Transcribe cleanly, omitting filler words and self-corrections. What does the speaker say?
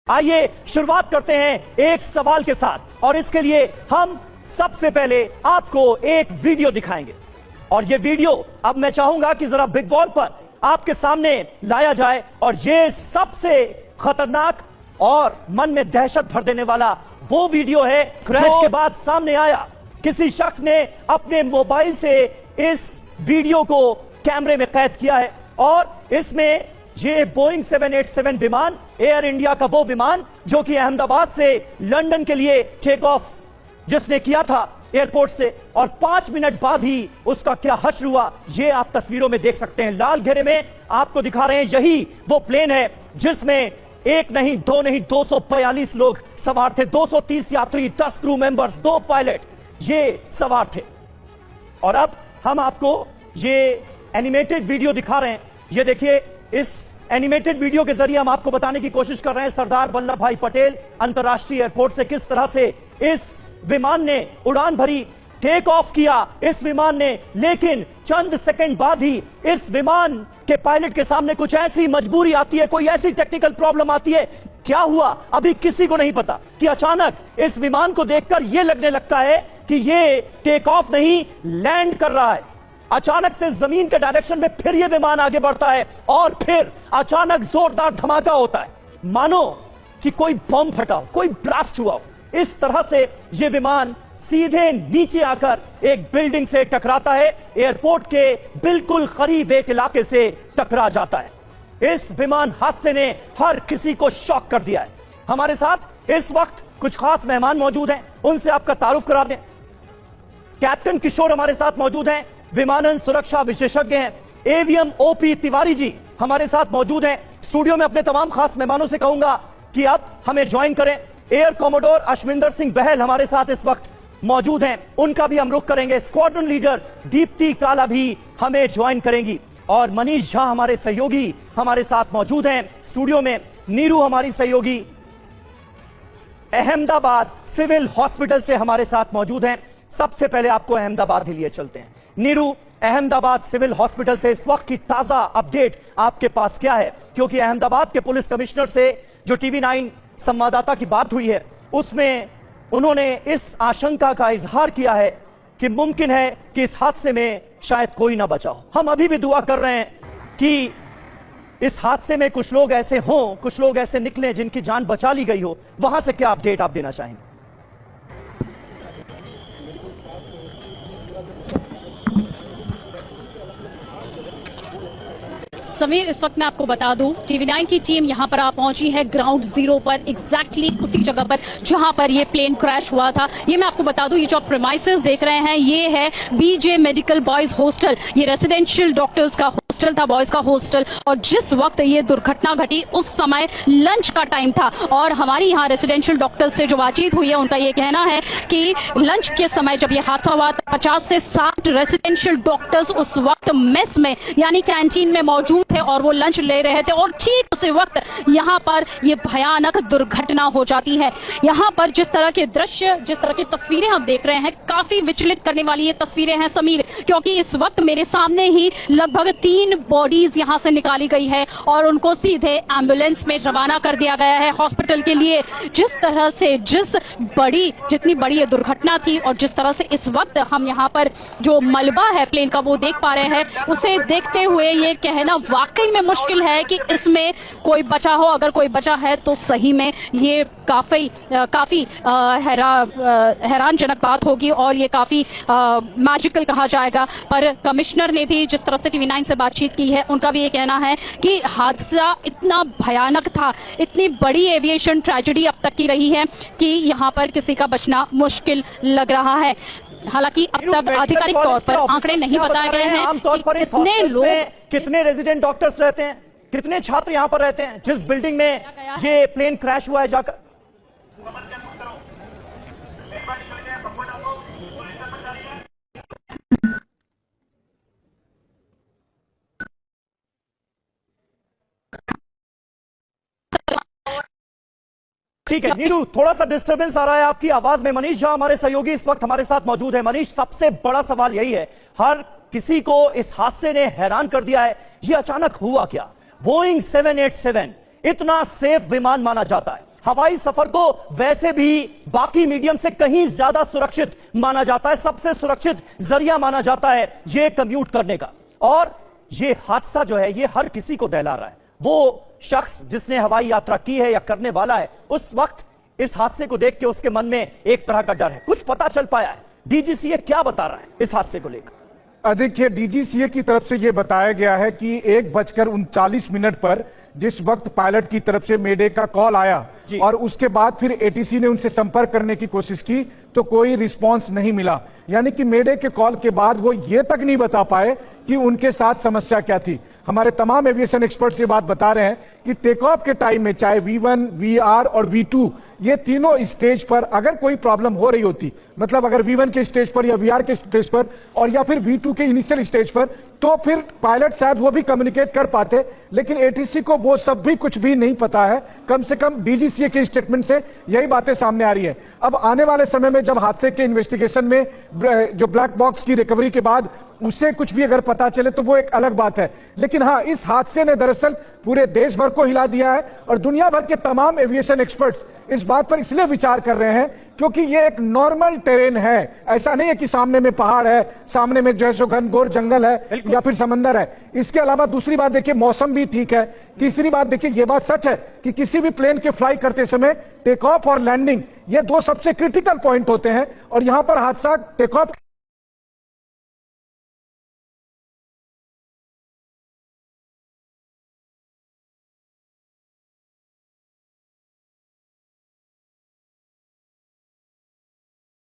आइए शुरुआत करते हैं एक सवाल के साथ, और इसके लिए हम सबसे पहले आपको एक वीडियो दिखाएंगे। और ये वीडियो अब मैं चाहूंगा कि जरा बिग वॉल पर आपके सामने लाया जाए, और ये सबसे खतरनाक और मन में दहशत भर देने वाला वो वीडियो है क्रैश के बाद सामने आया। किसी शख्स ने अपने मोबाइल से इस वीडियो को कैमरे में कैद किया है, और इसमें ये बोइंग 787 विमान, एयर इंडिया का वो विमान जो कि अहमदाबाद से लंदन के लिए टेक ऑफ जिसने किया था एयरपोर्ट से, और 5 मिनट बाद ही उसका क्या हश्र हुआ, ये आप तस्वीरों में देख सकते हैं। लाल घेरे में आपको दिखा रहे हैं, यही वो प्लेन है जिसमें एक नहीं, दो नहीं, 242 लोग सवार थे, 230 यात्री, 10 क्रू मेंबर्स, 2 पायलट ये सवार थे। और अब हम आपको ये एनिमेटेड वीडियो दिखा रहे हैं। ये देखिए, इस एनिमेटेड वीडियो के जरिए हम आपको बताने की कोशिश कर रहे हैं सरदार वल्लभ भाई पटेल अंतरराष्ट्रीय एयरपोर्ट से किस तरह से इस विमान ने उड़ान भरी, टेक ऑफ किया इस विमान ने, लेकिन चंद सेकंड बाद ही इस विमान के पायलट के सामने कुछ ऐसी मजबूरी आती है, कोई ऐसी टेक्निकल प्रॉब्लम आती है, क्या हुआ अभी किसी को नहीं पता, कि अचानक इस विमान को देखकर यह लगने लगता है कि ये टेक ऑफ नहीं, लैंड कर रहा है। अचानक से जमीन के डायरेक्शन में फिर यह विमान आगे बढ़ता है, और फिर अचानक जोरदार धमाका होता है, मानो कि कोई बम फटा हो, कोई ब्लास्ट हुआ हो। इस तरह से यह विमान सीधे नीचे आकर एक बिल्डिंग से टकराता है, एयरपोर्ट के बिल्कुल करीब एक इलाके से टकरा जाता है। इस विमान हादसे ने हर किसी को शॉक कर दिया है। हमारे साथ इस वक्त कुछ खास मेहमान मौजूद हैं, उनसे आपका तारुफ करा दें। कैप्टन किशोर हमारे साथ मौजूद हैं, विमानन सुरक्षा विशेषज्ञ हैं। एवीएम ओपी तिवारी जी हमारे साथ मौजूद हैं। स्टूडियो में अपने तमाम खास मेहमानों से कहूंगा कि आप हमें ज्वाइन करें। एयर कॉमोडोर अश्विंदर सिंह बहल हमारे साथ इस वक्त मौजूद हैं, उनका भी हम रुख करेंगे। स्क्वाड्रन लीडर दीप्ति काला भी हमें ज्वाइन करेंगी, और मनीष झा हमारे सहयोगी हमारे साथ मौजूद हैं स्टूडियो में। नीरू हमारी सहयोगी अहमदाबाद सिविल हॉस्पिटल से हमारे साथ मौजूद हैं। सबसे पहले आपको अहमदाबाद ही लिए चलते हैं। नीरू, अहमदाबाद सिविल हॉस्पिटल से इस वक्त की ताजा अपडेट आपके पास क्या है? क्योंकि अहमदाबाद के पुलिस कमिश्नर से जो टीवी 9 संवाददाता की बात हुई है, उसमें उन्होंने इस आशंका का इजहार किया है कि मुमकिन है कि इस हादसे में शायद कोई ना बचा हो। हम अभी भी दुआ कर रहे हैं कि इस हादसे में कुछ लोग ऐसे हों, कुछ लोग ऐसे निकले जिनकी जान बचा ली गई हो। वहां से क्या अपडेट आप देना चाहेंगे? समीर, इस वक्त मैं आपको बता दूं, टीवी 9 की टीम यहां पर आ पहुंची है ग्राउंड जीरो पर, एग्जैक्टली उसी जगह पर जहां पर ये प्लेन क्रैश हुआ था। ये मैं आपको बता दूं, ये जो प्रेमाइसेस देख रहे हैं, ये है बीजे मेडिकल बॉयज हॉस्टल। ये रेसिडेंशियल डॉक्टर्स का हॉस्टल था, बॉयज का हॉस्टल। और जिस वक्त ये दुर्घटना घटी उस समय लंच का टाइम था, और हमारी यहाँ रेसिडेंशियल डॉक्टर्स से जो बातचीत हुई है, उनका ये कहना है कि लंच के समय जब ये हादसा हुआ, 50 से 60 रेसिडेंशियल डॉक्टर्स उस वक्त मेस में यानी कैंटीन में मौजूद थे और वो लंच ले रहे थे, और ठीक उसी वक्त यहाँ पर ये भयानक दुर्घटना हो जाती है। यहाँ पर जिस तरह के दृश्य, जिस तरह की तस्वीरें हम देख रहे हैं, काफी विचलित करने वाली ये तस्वीरें हैं समीर, क्योंकि इस वक्त मेरे सामने ही लगभग 3 बॉडीज यहाँ से निकाली गई है और उनको सीधे एम्बुलेंस में रवाना कर दिया गया है हॉस्पिटल के लिए। जिस तरह से जितनी बड़ी ये दुर्घटना थी, और जिस तरह से इस वक्त हम यहाँ पर जो मलबा है प्लेन का वो देख पा रहे हैं, उसे देखते हुए ये कहना वाकई में मुश्किल है कि इसमें कोई बचा हो। अगर कोई बचा है तो सही में ये काफी हैरानजनक बात होगी, और ये काफी मैजिकल कहा जाएगा। पर कमिश्नर ने भी जिस तरह से टीवी 9 से बातचीत की है, उनका भी ये कहना है कि हादसा इतना भयानक था, इतनी बड़ी एविएशन ट्रेजेडी अब तक की रही है कि यहाँ पर किसी का बचना मुश्किल लग रहा है। हालांकि अब तक आधिकारिक तौर पर आंकड़े नहीं बताए गए हैं कि कितने लोग, कितने रेजिडेंट डॉक्टर्स रहते हैं, कितने छात्र यहाँ पर रहते हैं जिस बिल्डिंग में ये प्लेन क्रैश हुआ है जाकर। ठीक है नीरू, थोड़ा सा डिस्टरबेंस आ रहा है आपकी आवाज में। मनीष झा हमारे सहयोगी इस वक्त हमारे साथ मौजूद है। मनीष, सबसे बड़ा सवाल यही है, हर किसी को इस हादसे ने हैरान कर दिया है, ये अचानक हुआ क्या? बोइंग 787 इतना सेफ विमान माना जाता है, हवाई सफर को वैसे भी बाकी मीडियम से कहीं ज्यादा सुरक्षित माना जाता है, सबसे सुरक्षित जरिया माना जाता है ये कम्यूट करने का। और ये हादसा जो है ये हर किसी को दहला रहा है। वो शख्स जिसने हवाई यात्रा की है या करने वाला है, उस वक्त इस हादसे को देख के उसके मन में एक तरह का डर है। कुछ पता चल पाया है? डीजीसीए क्या बता रहा है इस हादसे को लेकर? देखिए, डीजीसीए की तरफ से यह बताया गया है कि 1:39 पर जिस वक्त पायलट की तरफ से मेडे का कॉल आया और उसके बाद फिर एटीसी ने उनसे संपर्क करने की कोशिश की तो कोई रिस्पांस नहीं मिला। यानी कि मेडे के कॉल के बाद वो ये तक नहीं बता पाए कि उनके साथ समस्या क्या थी। हमारे तमाम एविएशन एक्सपर्ट्स ये बात बता रहे हैं कि टेक ऑफ के टाइम में चाहे V1, VR और V2 ये तीनों स्टेज पर अगर कोई प्रॉब्लम हो रही होती, मतलब अगर V1 के स्टेज पर या VR के स्टेज पर और या फिर V2 के इनिशियल स्टेज पर, तो फिर पायलट शायद वो भी कम्युनिकेट कर पाते। लेकिन एटीसी को वो सब भी कुछ भी नहीं पता है। कम से कम डीजीसीए के स्टेटमेंट से यही बातें सामने आ रही है। अब आने वाले समय में जब हादसे के इन्वेस्टिगेशन में जो ब्लैक बॉक्स की रिकवरी के बाद उससे कुछ भी अगर पता चले तो वो एक अलग बात है। लेकिन हाँ, इस हादसे ने दरअसल पूरे देश भर को हिला दिया है और दुनिया भर के तमाम एविएशन एक्सपर्ट्स इस बात पर इसलिए विचार कर रहे हैं क्योंकि ये एक नॉर्मल टेरेन है। ऐसा नहीं है कि सामने में पहाड़ है, सामने में जो है सो घनघोर जंगल है या फिर समंदर है। इसके अलावा दूसरी बात देखिए, मौसम भी ठीक है। तीसरी बात देखिए, ये बात सच है कि किसी भी प्लेन के फ्लाई करते समय टेक ऑफ और लैंडिंग ये दो सबसे क्रिटिकल पॉइंट होते हैं और यहां पर हादसा टेक ऑफ